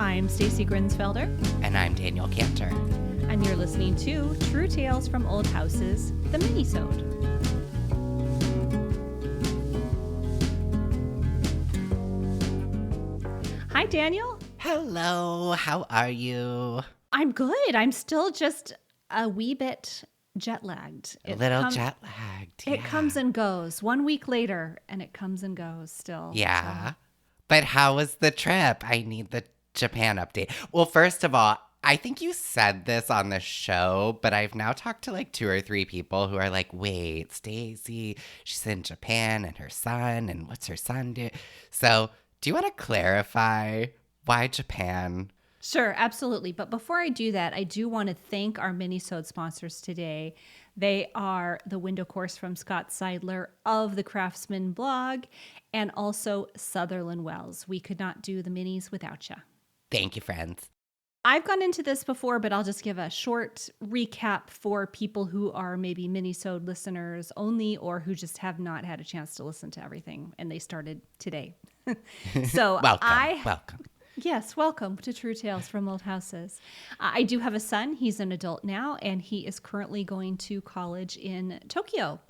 I'm Stacy Grinsfelder. And I'm Daniel Cantor. And you're listening to True Tales from Old Houses, the Minisode. Hi, Daniel. Hello, how are you? I'm good. I'm still just a wee bit jet-lagged. A little jet-lagged, yeah. It comes and goes. 1 week later, and it comes and goes still. Yeah. So. But how was the trip? I need the Japan update. Well, first of all, I think you said this on the show, but I've now talked to like 2 or 3 people who are like, wait, Stacy, she's in Japan and her son, and what's her son do? So do you want to clarify why Japan? Sure, absolutely. But before I do that, I do want to thank our Minisode sponsors today. They are the window course from Scott Seidler of the Craftsman blog and also Sutherland Wells. We could not do the minis without you. Thank you, friends. I've gone into this before, but I'll just give a short recap for people who are maybe Minisode listeners only or who just have not had a chance to listen to everything and they started today. So Welcome. Yes, welcome to True Tales from Old Houses. I do have a son. He's an adult now, and he is currently going to college in Tokyo.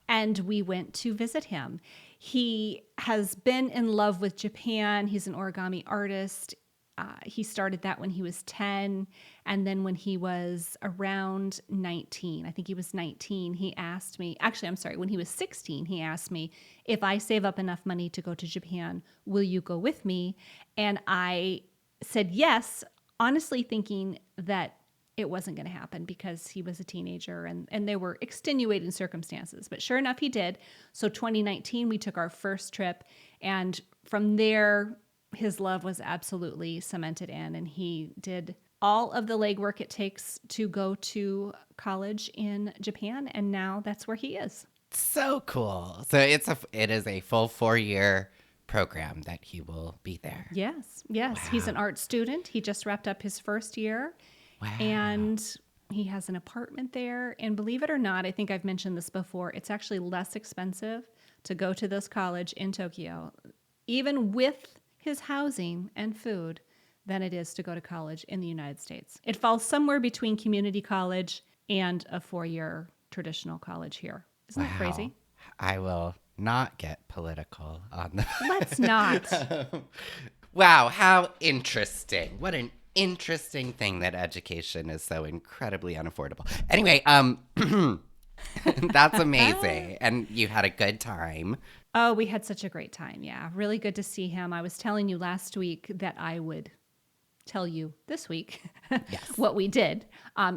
And we went to visit him. He has been in love with Japan. He's an origami artist. He started that when he was 10. And then when he was around 19, I think he was 19, he asked me, when he was 16, he asked me, if I save up enough money to go to Japan, will you go with me? And I said yes, honestly thinking that it wasn't going to happen because he was a teenager and there were extenuating circumstances. But sure enough, he did. So 2019, we took our first trip. And from there, his love was absolutely cemented in, and he did all of the legwork it takes to go to college in Japan, and now that's where he is. So cool. So it is a full 4-year program that he will be there. Yes. Wow. He's an art student. He just wrapped up his first year. Wow. And he has an apartment there. And believe it or not, I think I've mentioned this before, it's actually less expensive to go to this college in Tokyo, even with his housing and food, than it is to go to college in the United States. It falls somewhere between community college and a 4-year traditional college here. Isn't that crazy? I will not get political on the... Let's not. Wow, how interesting. What an interesting thing that education is so incredibly unaffordable. Anyway, that's amazing. And you had a good time. Oh, we had such a great time. Yeah, really good to see him. I was telling you last week that I would tell you this week what we did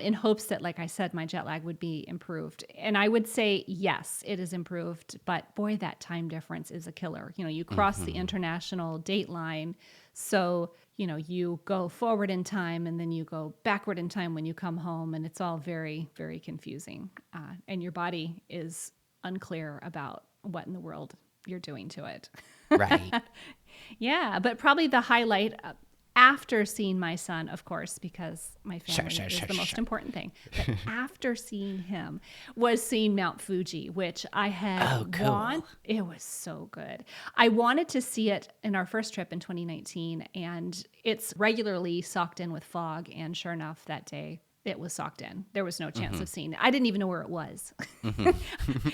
in hopes that, like I said, my jet lag would be improved. And I would say, yes, it is improved. But boy, that time difference is a killer. You know, you cross the international date line. So, you know, you go forward in time and then you go backward in time when you come home. And it's all very, very confusing. And your body is unclear about what in the world you're doing to it. Right. Yeah, but probably the highlight after seeing my son, of course, because my family is the most important thing. But after seeing him was seeing Mount Fuji, which I had It was so good. I wanted to see it in our first trip in 2019, and it's regularly socked in with fog. And sure enough, that day, it was socked in. There was no chance of seeing it. I didn't even know where it was.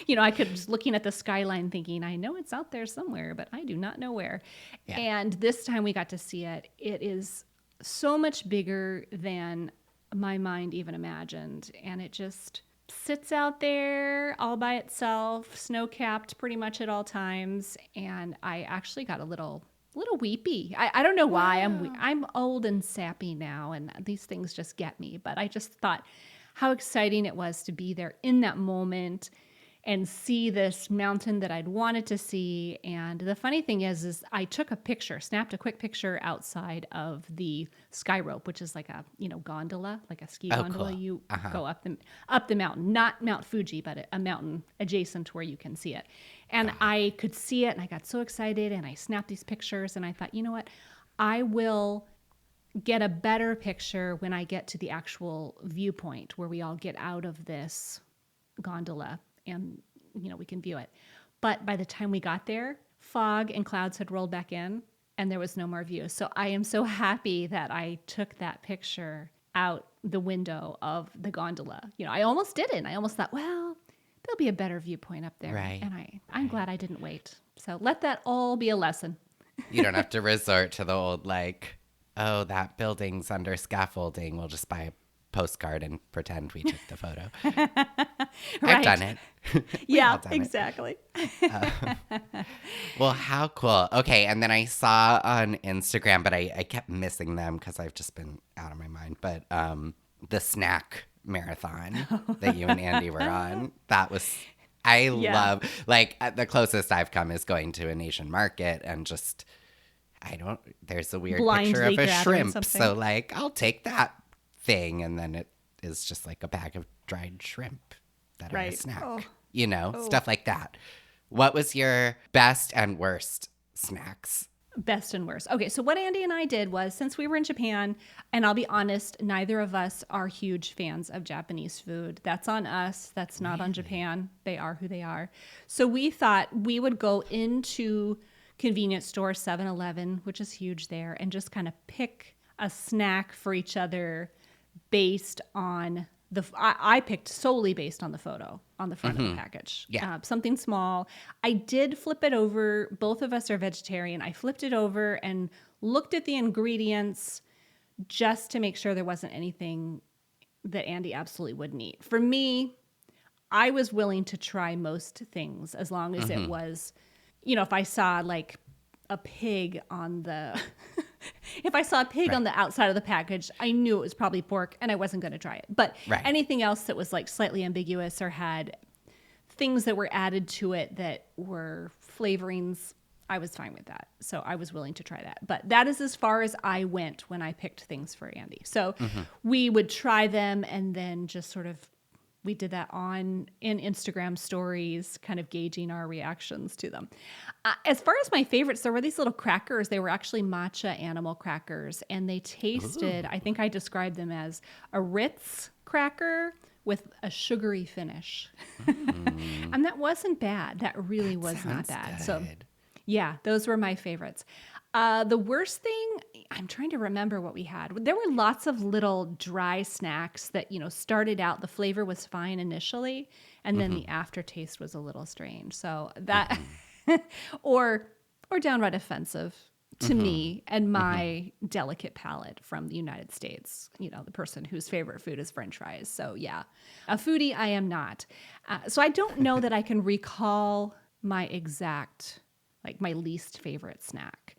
You know, I could just looking at the skyline thinking, I know it's out there somewhere, but I do not know where. Yeah. And this time we got to see it. It is so much bigger than my mind even imagined. And it just sits out there all by itself, snow-capped pretty much at all times. And I actually got a little weepy. I don't know why. I'm old and sappy now, and these things just get me. But I just thought how exciting it was to be there in that moment and see this mountain that I'd wanted to see. And the funny thing is I took a picture, snapped a quick picture outside of the sky rope, which is like a, gondola, like a ski gondola. Cool. You go up the mountain, not Mount Fuji, but a mountain adjacent to where you can see it. And I could see it and I got so excited and I snapped these pictures and I thought, you know what, I will get a better picture when I get to the actual viewpoint where we all get out of this gondola and, we can view it. But by the time we got there, fog and clouds had rolled back in and there was no more view. So I am so happy that I took that picture out the window of the gondola. I almost didn't. I almost thought, well, there'll be a better viewpoint up there. Right. And I'm glad I didn't wait. So let that all be a lesson. You don't have to resort to the old, like, oh, that building's under scaffolding. We'll just buy a postcard and pretend we took the photo. I've done it. Yeah, done exactly. Well, how cool. Okay, and then I saw on Instagram, but I kept missing them because I've just been out of my mind. But the snack marathon that you and Andy were on, that was... I love, like, the closest I've come is going to an Asian market and just, there's a weird picture of a shrimp. Something. So, like, I'll take that thing. And then it is just like a bag of dried shrimp that are a snack, stuff like that. What was your best and worst snacks? Best and worst. Okay, so what Andy and I did was, since we were in Japan, and I'll be honest, neither of us are huge fans of Japanese food. That's on us. That's not on Japan. They are who they are. So we thought we would go into convenience store 7-Eleven, which is huge there, and just kind of pick a snack for each other based on I picked solely based on the photo on the front of the package. Yeah. Something small. I did flip it over. Both of us are vegetarian. I flipped it over and looked at the ingredients just to make sure there wasn't anything that Andy absolutely wouldn't eat. For me, I was willing to try most things as long as it was, if I saw like a pig on the... If I saw a pig on the outside of the package, I knew it was probably pork and I wasn't going to try it. But anything else that was like slightly ambiguous or had things that were added to it that were flavorings, I was fine with that. So I was willing to try that. But that is as far as I went when I picked things for Andy. So we would try them and then just sort of, we did that in Instagram stories, kind of gauging our reactions to them. As far as my favorites, there were these little crackers. They were actually matcha animal crackers, and they tasted, I think I described them as a Ritz cracker with a sugary finish. And that wasn't bad. That really was not bad. Good. So yeah, those were my favorites. The worst thing, I'm trying to remember what we had. There were lots of little dry snacks that, started out, the flavor was fine initially, and then the aftertaste was a little strange. So that, or downright offensive to me and my delicate palate from the United States, the person whose favorite food is French fries. So yeah, a foodie I am not. So I don't know that I can recall my exact, like my least favorite snack.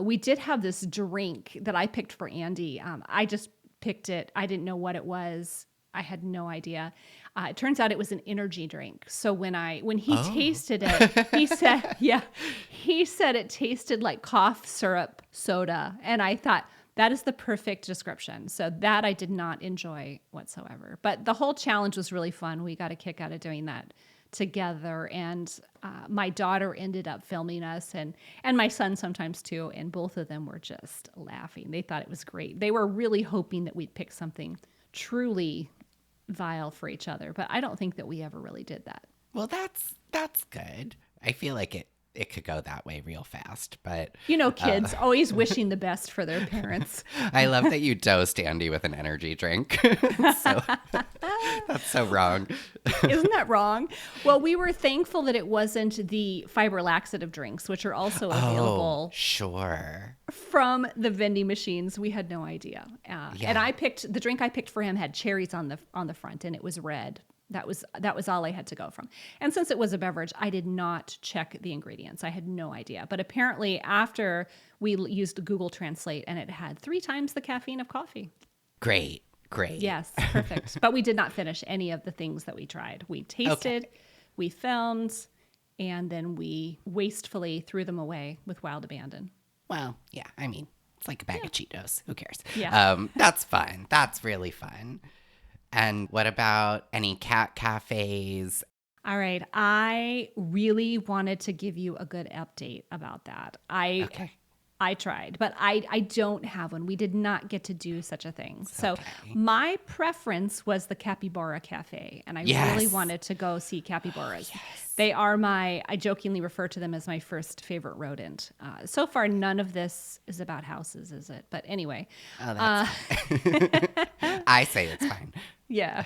We did have this drink that I picked for Andy. I just picked it. I didn't know what it was. I had no idea. It turns out it was an energy drink. So when he tasted it, he said it tasted like cough syrup soda. And I thought that is the perfect description. So that I did not enjoy whatsoever. But the whole challenge was really fun. We got a kick out of doing that together, and my daughter ended up filming us, and my son sometimes too, and both of them were just laughing. They thought it was great. They were really hoping that we'd pick something truly vile for each other, but I don't think that we ever really did that. Well, that's good. I feel like it could go that way real fast, but kids always wishing the best for their parents. I love that you dosed Andy with an energy drink. That's so wrong. Isn't that wrong? Well, we were thankful that it wasn't the fiber laxative drinks, which are also available. Sure. From the vending machines. We had no idea. And the drink I picked for him had cherries on the front, and it was red. That was all I had to go from. And since it was a beverage, I did not check the ingredients. I had no idea. But apparently after we used Google Translate, and it had 3 times the caffeine of coffee. Great. Yes, perfect. But we did not finish any of the things that we tried. We tasted, we filmed, and then we wastefully threw them away with wild abandon. Well, yeah, I mean, it's like a bag of Cheetos. Who cares? Yeah. That's fun. That's really fun. And what about any cat cafes? All right. I really wanted to give you a good update about that. I tried, but I don't have one. We did not get to do such a thing. So okay. my preference was the Capybara Cafe, and I really wanted to go see capybaras. Yes. They are I jokingly refer to them as my first favorite rodent. So far, none of this is about houses, is it? But anyway. Oh, that's I say it's fine. Yeah.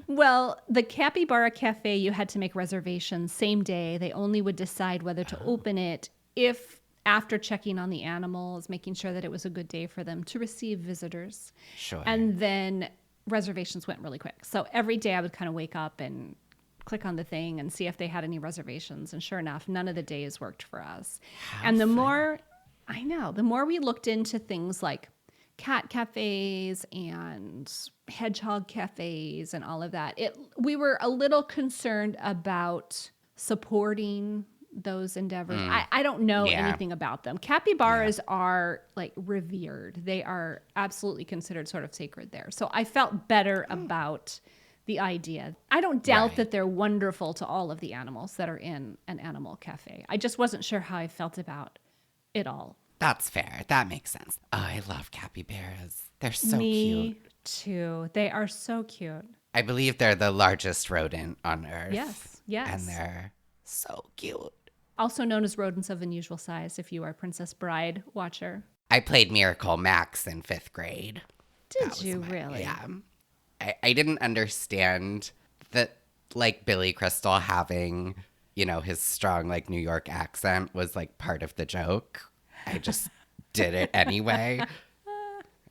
Well, the Capybara Cafe, you had to make reservations same day. They only would decide whether to open it if after checking on the animals, making sure that it was a good day for them to receive visitors. Sure. And then reservations went really quick. So every day I would kind of wake up and click on the thing and see if they had any reservations. And sure enough, none of the days worked for us. And the more we looked into things like cat cafes and hedgehog cafes and all of that, we were a little concerned about supporting those endeavors. I don't know anything about them. Capybaras are like revered. They are absolutely considered sort of sacred there. So I felt better about the idea. I don't doubt that they're wonderful to all of the animals that are in an animal cafe. I just wasn't sure how I felt about it all. That's fair. That makes sense. Oh, I love capybaras. They're so cute. Me too. They are so cute. I believe they're the largest rodent on Earth. Yes. And they're so cute. Also known as rodents of unusual size if you are Princess Bride watcher. I played Miracle Max in 5th grade. Did you really? Yeah. I didn't understand that, like, Billy Crystal having, his strong, like, New York accent was, like, part of the joke. I just did it anyway.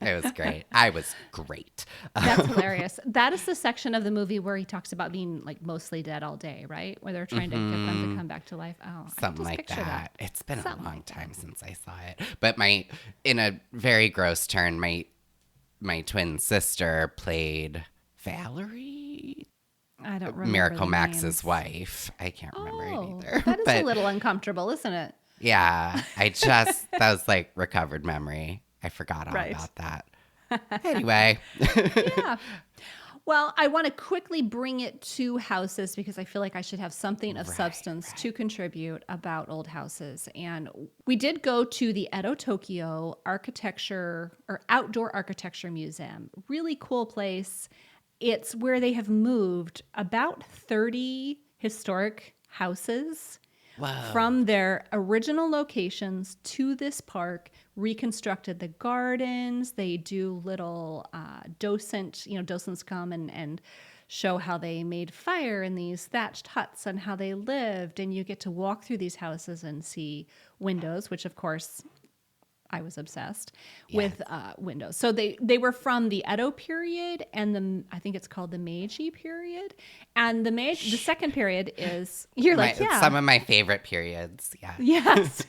It was great. I was great. That's hilarious. That is the section of the movie where he talks about being like mostly dead all day, right? Where they're trying to get them to come back to life. Oh, something like that. It's been a long time since I saw it. But in a very gross turn, my twin sister played Valerie. I don't remember Miracle the Max's names. wife. I can't remember it either. That is a little uncomfortable, isn't it? Yeah. that was like recovered memory. I forgot all about that. Anyway. Yeah. Well, I want to quickly bring it to houses because I feel like I should have something of substance to contribute about old houses. And we did go to the Edo-Tokyo Architecture or Outdoor Architecture Museum. Really cool place. It's where they have moved about 30 historic houses from their original locations to this park, reconstructed the gardens. They do little docents come and show how they made fire in these thatched huts and how they lived. And you get to walk through these houses and see windows, which of course I was obsessed with windows. So they were from the Edo period and I think it's called the Meiji period. And the second period is, some of my favorite periods. Yeah. Yes.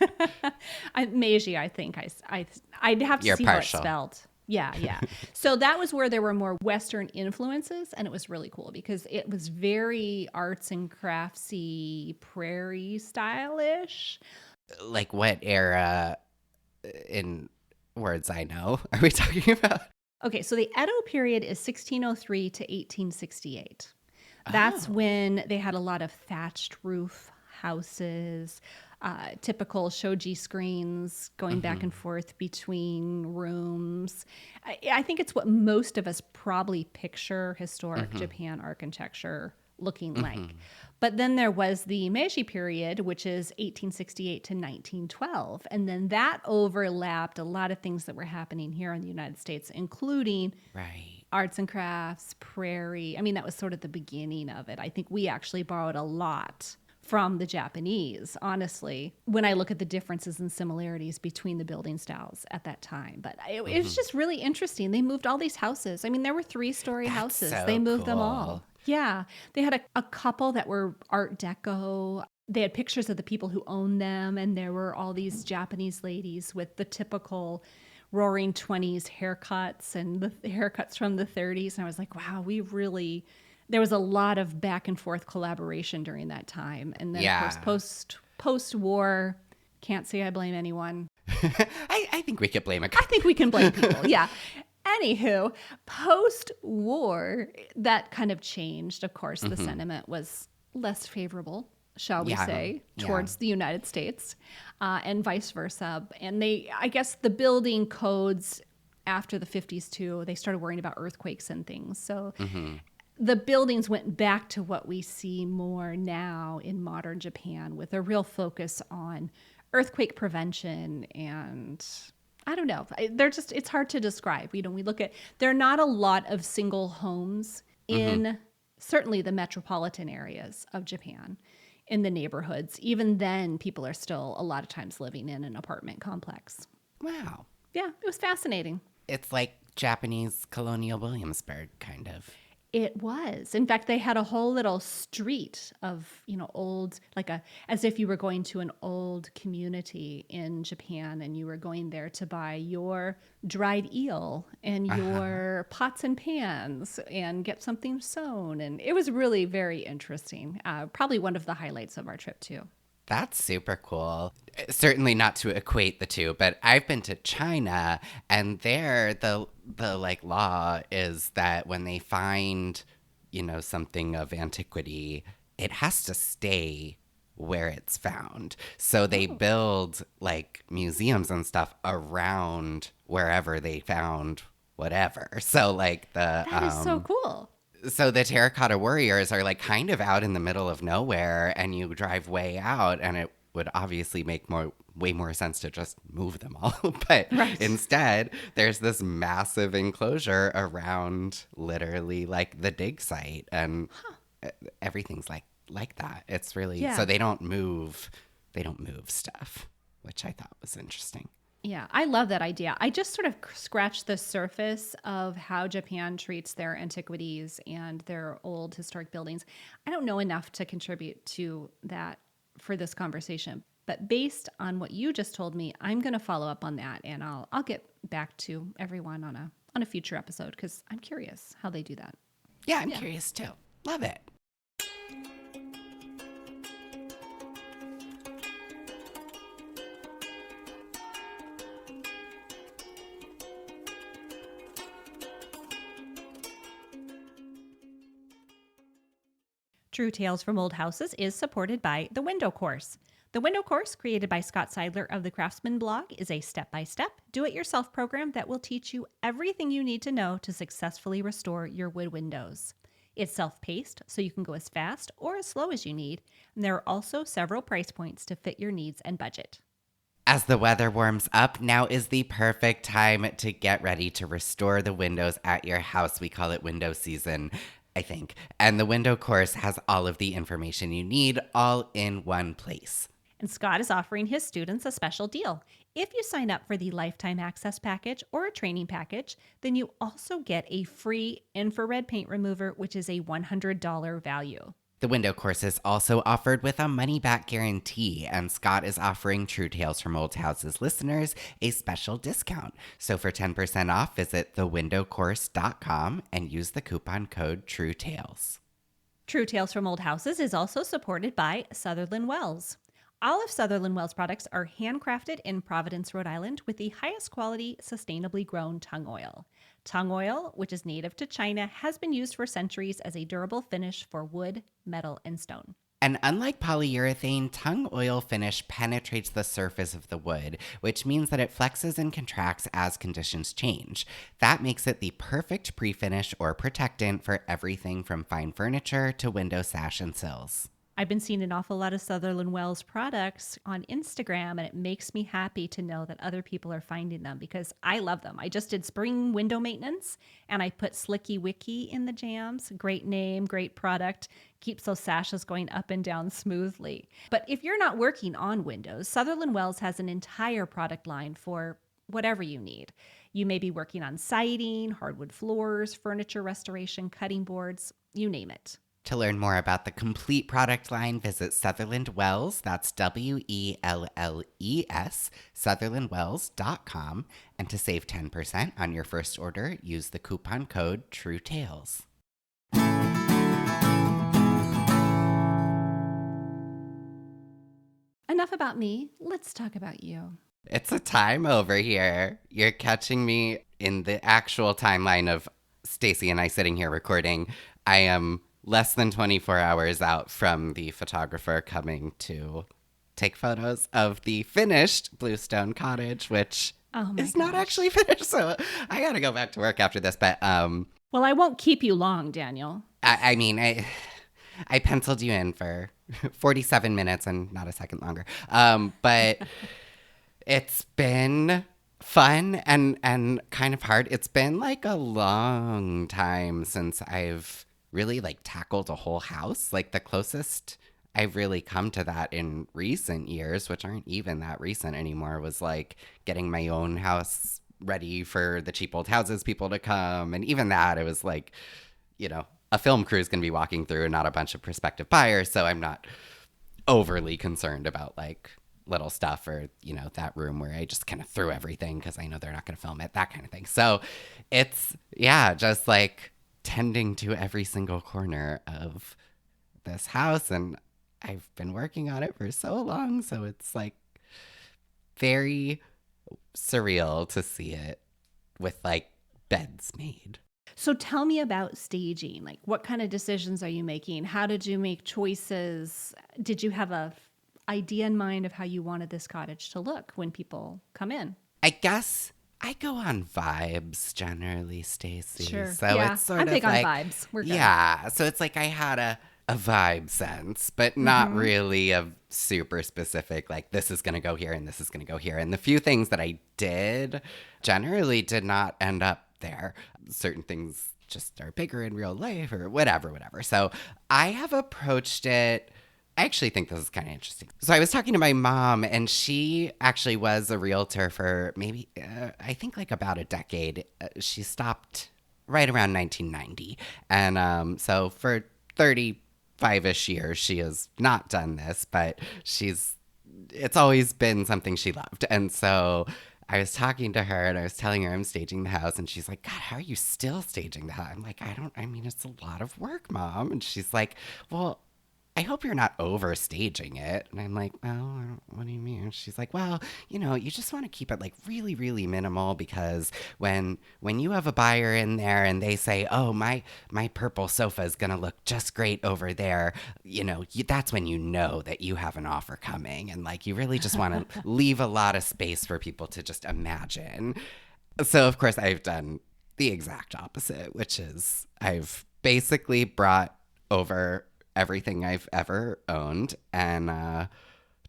Meiji, I think I'd have to You're see partial. how it's spelled. Yeah. So that was where there were more Western influences, and it was really cool because it was very arts and craftsy, prairie style-ish. Like what era in words I know are we talking about? Okay, so the Edo period is 1603 to 1868. That's when they had a lot of thatched roof houses, typical shoji screens going back and forth between rooms. I think it's what most of us probably picture historic Japan architecture looking like. But then there was the Meiji period, which is 1868 to 1912. And then that overlapped a lot of things that were happening here in the United States, including arts and crafts, prairie. I mean, that was sort of the beginning of it. I think we actually borrowed a lot from the Japanese, honestly, when I look at the differences and similarities between the building styles at that time. But it was just really interesting. They moved all these houses. I mean, there were 3-story houses. So they moved them cool. all. Yeah. They had a couple that were Art Deco. They had pictures of the people who owned them. And there were all these Japanese ladies with the typical roaring 20s haircuts and the haircuts from the 30s. And I was like, wow, there was a lot of back and forth collaboration during that time. And then, of course, post-war, can't say I blame anyone. I think we could blame it. I think we can blame people, yeah. Anywho, post-war, that kind of changed. Of course, the sentiment was less favorable shall we say, towards the United States, and vice versa. And I guess the building codes after the 50s too, they started worrying about earthquakes and things. So the buildings went back to what we see more now in modern Japan, with a real focus on earthquake prevention. And I don't know, it's hard to describe. We look at, there are not a lot of single homes in certainly the metropolitan areas of Japan, in the neighborhoods. Even then, people are still a lot of times living in an apartment complex. Wow. Yeah, it was fascinating. It's like Japanese colonial Williamsburg, kind of. It was. In fact, they had a whole little street of, old, as if you were going to an old community in Japan, and you were going there to buy your dried eel and your pots and pans and get something sewn. And it was really very interesting. Probably one of the highlights of our trip too. That's super cool. Certainly not to equate the two, but I've been to China, and there the law is that when they find, something of antiquity, it has to stay where it's found. So they build museums and stuff around wherever they found whatever. So that is so cool. So the terracotta warriors are kind of out in the middle of nowhere, and you drive way out, and it would obviously make way more sense to just move them all. But instead, there's this massive enclosure around literally the dig site, and everything's like that. It's really, so they don't move stuff, which I thought was interesting. Yeah, I love that idea. I just sort of scratched the surface of how Japan treats their antiquities and their old historic buildings. I don't know enough to contribute to that for this conversation. But based on what you just told me, I'm going to follow up on that, and I'll get back to everyone on a future episode, because I'm curious how they do that. Yeah, I'm curious too. Love it. True Tales from Old Houses is supported by The Window Course. The Window Course, created by Scott Seidler of the Craftsman blog, is a step-by-step, do-it-yourself program that will teach you everything you need to know to successfully restore your wood windows. It's self-paced, so you can go as fast or as slow as you need, and there are also several price points to fit your needs and budget. As the weather warms up, now is the perfect time to get ready to restore the windows at your house. We call it window season, I think. And the Window Course has all of the information you need all in one place. And Scott is offering his students a special deal. If you sign up for the Lifetime Access Package or a training package, then you also get a free infrared paint remover, which is a $100 value. The Window Course is also offered with a money-back guarantee, and Scott is offering True Tales from Old Houses listeners a special discount. So for 10% off, visit thewindowcourse.com and use the coupon code TrueTales. True Tales from Old Houses is also supported by Sutherland Wells. All of Sutherland Wells products are handcrafted in Providence, Rhode Island, with the highest quality, sustainably grown tung oil. Tung oil, which is native to China, has been used for centuries as a durable finish for wood, metal, and stone. And unlike polyurethane, tung oil finish penetrates the surface of the wood, which means that it flexes and contracts as conditions change. That makes it the perfect pre-finish or protectant for everything from fine furniture to window sash and sills. I've been seeing an awful lot of Sutherland Wells products on Instagram, and it makes me happy to know that other people are finding them, because I love them. I just did spring window maintenance, and I put Slicky Wicky in the jams. Great name, great product. Keeps those sashes going up and down smoothly. But if you're not working on windows, Sutherland Wells has an entire product line for whatever you need. You may be working on siding, hardwood floors, furniture restoration, cutting boards, you name it. To learn more about the complete product line, visit Sutherland Wells, that's WELLES, sutherlandwells.com. And to save 10% on your first order, use the coupon code TrueTales. Enough about me. Let's talk about you. It's a time over here. You're catching me in the actual timeline of Stacy and I sitting here recording. I am less than 24 hours out from the photographer coming to take photos of the finished Bluestone Cottage, which is not actually finished. So I got to go back to work after this. But well, I won't keep you long, Daniel. I mean, I penciled you in for 47 minutes and not a second longer. But it's been fun and kind of hard. It's been like a long time since I've really like tackled a whole house. Like the closest I've really come to that in recent years, which aren't even that recent anymore, was like getting my own house ready for the cheap old houses people to come. And even that, it was like, you know, a film crew is going to be walking through, not a bunch of prospective buyers. So I'm not overly concerned about like little stuff or, you know, that room where I just kind of threw everything because I know they're not going to film it, that kind of thing. So it's, yeah, just like tending to every single corner of this house. And I've been working on it for so long. So it's like very surreal to see it with like beds made. So tell me about staging. Like, what kind of decisions are you making? How did you make choices? Did you have a idea in mind of how you wanted this cottage to look when people come in? I guess I go on vibes generally, Stacy. Sure. So yeah. it's sort I'm of big like, on vibes. We're good. yeah. So it's like I had a vibe sense, but not really a super specific, like this is going to go here and this is going to go here. And the few things that I did generally did not end up there. Certain things just are bigger in real life or whatever. So I have approached it. I actually think this is kind of interesting. So I was talking to my mom, and she actually was a realtor for maybe, I think like about a decade. She stopped right around 1990. And so for 35-ish years, she has not done this, but it's always been something she loved. And so I was talking to her and I was telling her I'm staging the house, and she's like, God, how are you still staging the house? I'm like, I mean, it's a lot of work, Mom. And she's like, well, I hope you're not overstaging it. And I'm like, well, what do you mean? And she's like, well, you know, you just want to keep it like really, really minimal, because when you have a buyer in there and they say, oh, my purple sofa is going to look just great over there, you know, that's when you know that you have an offer coming. And like, you really just want to leave a lot of space for people to just imagine. So, of course, I've done the exact opposite, which is I've basically brought over everything I've ever owned and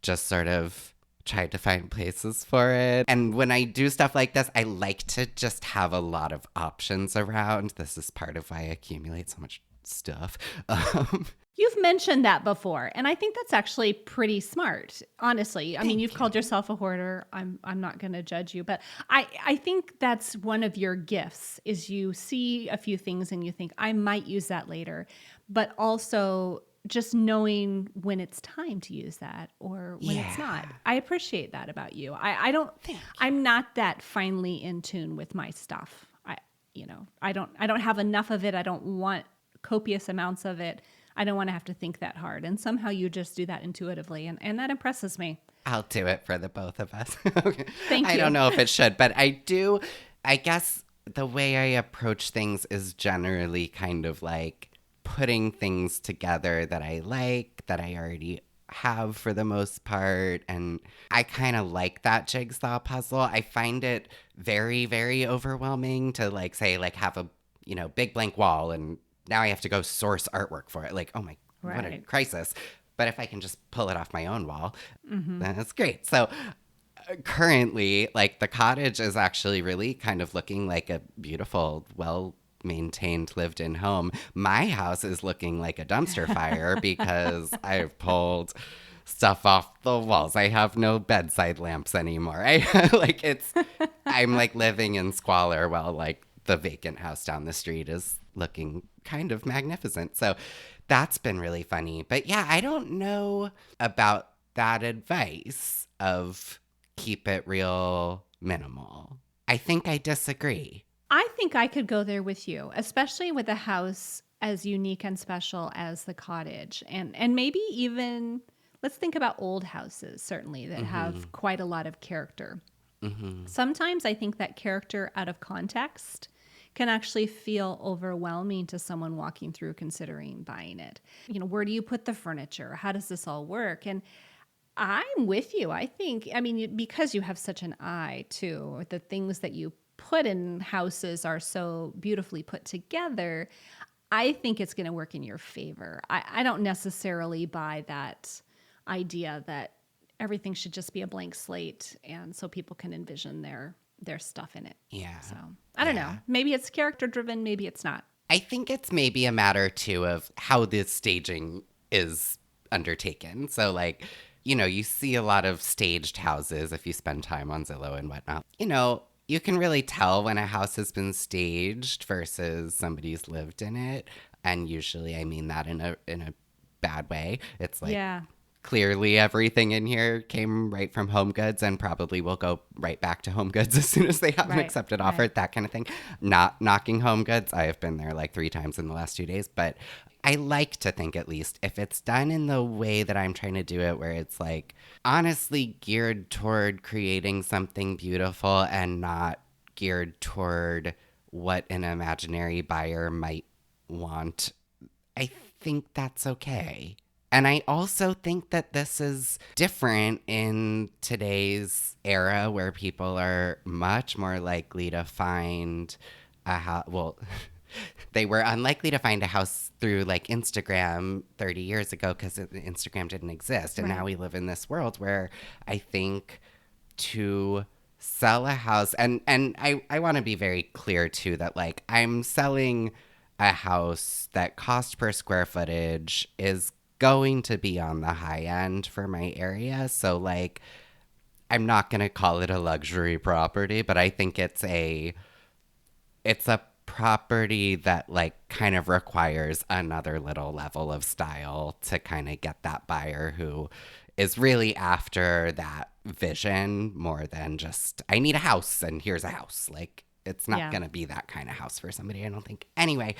just sort of tried to find places for it. And when I do stuff like this, I like to just have a lot of options around. This is part of why I accumulate so much stuff. You've mentioned that before, and I think that's actually pretty smart, honestly. I mean, you've called yourself a hoarder. I'm not going to judge you, but I think that's one of your gifts is you see a few things and you think, I might use that later, but also just knowing when it's time to use that or when it's not. I appreciate that about you. I'm not that finely in tune with my stuff. I don't have enough of it. I don't want copious amounts of it. I don't want to have to think that hard. And somehow you just do that intuitively. And that impresses me. I'll do it for the both of us. Thank you. I don't know if it should, but I do. I guess the way I approach things is generally kind of like putting things together that I like, that I already have for the most part. And I kind of like that jigsaw puzzle. I find it very, very overwhelming to like say, like have a, you know, big blank wall and now I have to go source artwork for it. Like, oh my, what a crisis. But if I can just pull it off my own wall, then it's great. So currently, like the cottage is actually really kind of looking like a beautiful, well-maintained lived-in home. My house is looking like a dumpster fire because I've pulled stuff off the walls. I have no bedside lamps anymore. I'm like living in squalor while like the vacant house down the street is looking kind of magnificent. So that's been really funny. But yeah, I don't know about that advice of keep it real minimal. I think I disagree. I think I could go there with you, especially with a house as unique and special as the cottage. And maybe even, let's think about old houses, certainly, that have quite a lot of character. Sometimes I think that character out of context can actually feel overwhelming to someone walking through considering buying it. Where do you put the furniture? How does this all work? And I'm with you. I think, because you have such an eye too, the things that you put in houses are so beautifully put together. I think it's going to work in your favor. I don't necessarily buy that idea that everything should just be a blank slate and so people can envision their stuff in it. Yeah. So I don't know. Maybe it's character driven. Maybe it's not. I think it's maybe a matter too of how this staging is undertaken. So like, you see a lot of staged houses if you spend time on Zillow and whatnot. You can really tell when a house has been staged versus somebody's lived in it. And usually I mean that in a bad way. It's like, clearly everything in here came right from Home Goods and probably will go right back to Home Goods as soon as they have an accepted offer, that kind of thing. Not knocking Home Goods. I have been there like 3 times in the last 2 days, but I like to think, at least, if it's done in the way that I'm trying to do it, where it's like honestly geared toward creating something beautiful and not geared toward what an imaginary buyer might want, I think that's okay. And I also think that this is different in today's era where people are much more likely to find a house. Well, they were unlikely to find a house through like Instagram 30 years ago because Instagram didn't exist. And now we live in this world where I think to sell a house, and I want to be very clear too that like I'm selling a house that cost per square footage is going to be on the high end for my area. So like, I'm not going to call it a luxury property, but I think it's a property that like kind of requires another little level of style to kind of get that buyer who is really after that vision more than just, I need a house and here's a house. Like, it's not going to be that kind of house for somebody, I don't think. Anyway,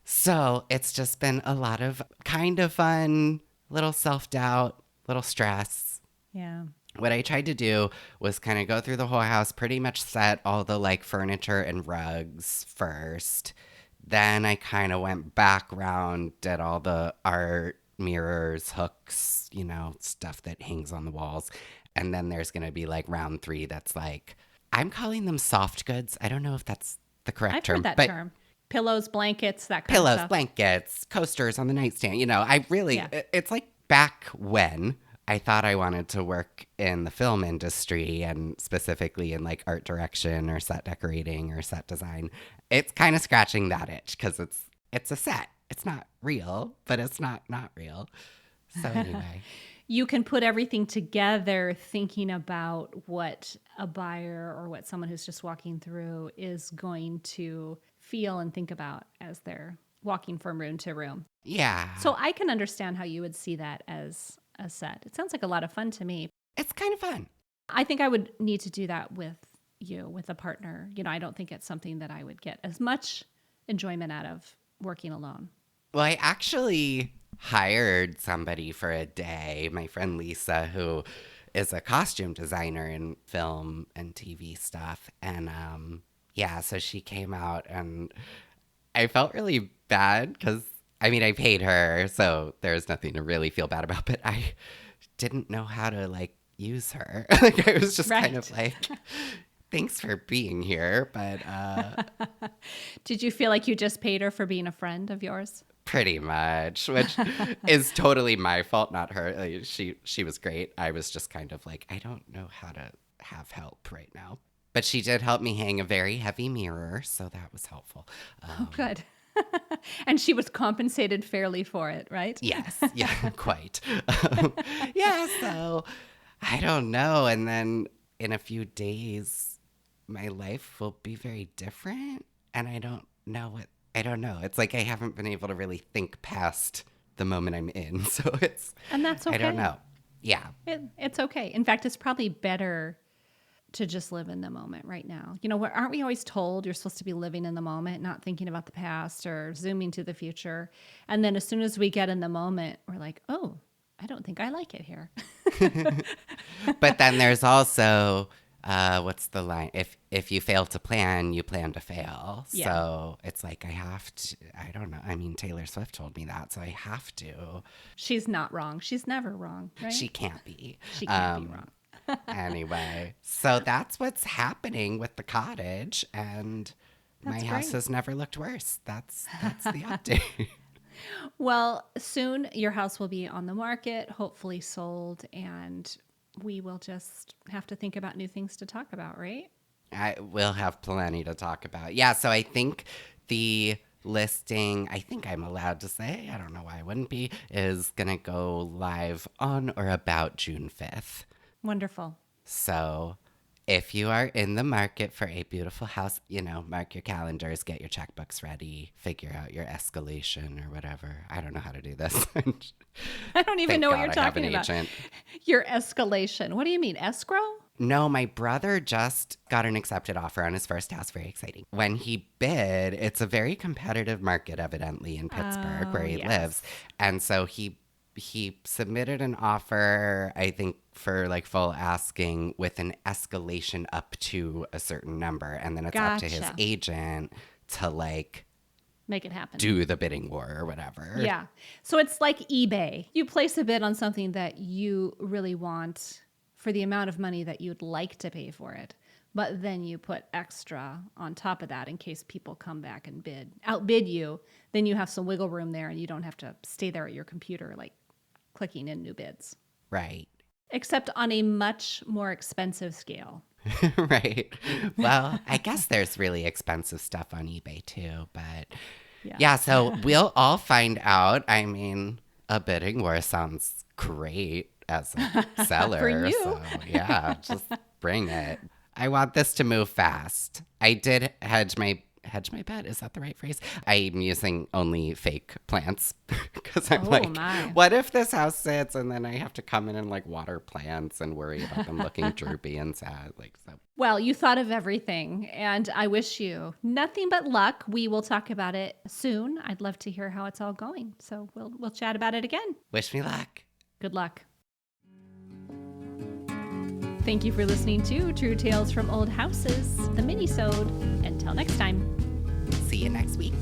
so it's just been a lot of kind of fun, little self-doubt, little stress. Yeah. What I tried to do was kind of go through the whole house, pretty much set all the like furniture and rugs first. Then I kind of went back around, did all the art, mirrors, hooks, stuff that hangs on the walls. And then there's going to be like round 3 that's like, I'm calling them soft goods. I don't know if that's the correct term. I've heard that term. Pillows, blankets, that kind of stuff. Pillows, blankets, coasters on the nightstand. I really, it's like back when I thought I wanted to work in the film industry and specifically in like art direction or set decorating or set design. It's kind of scratching that itch because it's a set. It's not real, but it's not real. So anyway. You can put everything together thinking about what a buyer or what someone who's just walking through is going to feel and think about as they're walking from room to room. Yeah. So I can understand how you would see that as a set. It sounds like a lot of fun to me. It's kind of fun. I think I would need to do that with a partner. I don't think it's something that I would get as much enjoyment out of working alone. Well, I actually hired somebody for a day, my friend Lisa, who is a costume designer in film and TV stuff. And so she came out and I felt really bad because, I paid her, so there's nothing to really feel bad about, but I didn't know how to like use her. Like I was just kind of like, thanks for being here, but Did you feel like you just paid her for being a friend of yours? Pretty much, which is totally my fault, not her. Like, she was great. I was just kind of like, I don't know how to have help right now. But she did help me hang a very heavy mirror, so that was helpful. Oh, good. And she was compensated fairly for it, right? Yes. Yeah, quite. So I don't know. And then in a few days, my life will be very different. And I don't know. It's like I haven't been able to really think past the moment I'm in. So and that's okay. I don't know. Yeah. It's okay. In fact, it's probably better to just live in the moment right now. Aren't we always told you're supposed to be living in the moment, not thinking about the past or zooming to the future? And then as soon as we get in the moment, we're like, oh, I don't think I like it here. But then there's also what's the line? If you fail to plan, you plan to fail. Yeah. So it's like I have to, I don't know. I mean, Taylor Swift told me that, so I have to. She's not wrong. She's never wrong, right? She can't be. She can't be wrong. Anyway, so that's what's happening with the cottage, and my house has never looked worse. That's the update. Well, soon your house will be on the market, hopefully sold, and we will just have to think about new things to talk about, right? I will have plenty to talk about. Yeah, so I think the listing, I think I'm allowed to say, I don't know why I wouldn't be, is going to go live on or about June 5th. Wonderful. So if you are in the market for a beautiful house, mark your calendars, get your checkbooks ready, figure out your escalation or whatever. I don't know how to do this. I don't even know what you're talking about. Your escalation. What do you mean? Escrow? No, my brother just got an accepted offer on his first house. Very exciting. When he bid, it's a very competitive market, evidently, in Pittsburgh, where he lives. And so he submitted an offer, I think, for like full asking with an escalation up to a certain number. And then it's up to his agent to like make it happen. Do the bidding war or whatever. Yeah. So it's like eBay. You place a bid on something that you really want for the amount of money that you'd like to pay for it. But then you put extra on top of that in case people come back and outbid you. Then you have some wiggle room there and you don't have to stay there at your computer like clicking in new bids. Right. Except on a much more expensive scale. Right. Well, I guess there's really expensive stuff on eBay too, but yeah, so we'll all find out. I mean, a bidding war sounds great as a seller. For you. So yeah, just bring it. I want this to move fast. I did hedge my bet. Is that the right phrase? I'm using only fake plants because I'm what if this house sits and then I have to come in and like water plants and worry about them looking droopy and sad? Well, you thought of everything, and I wish you nothing but luck. We will talk about it soon. I'd love to hear how it's all going. So we'll chat about it again. Wish me luck. Good luck. Thank you for listening to True Tales from Old Houses, the Minisode. Until next time. See you next week.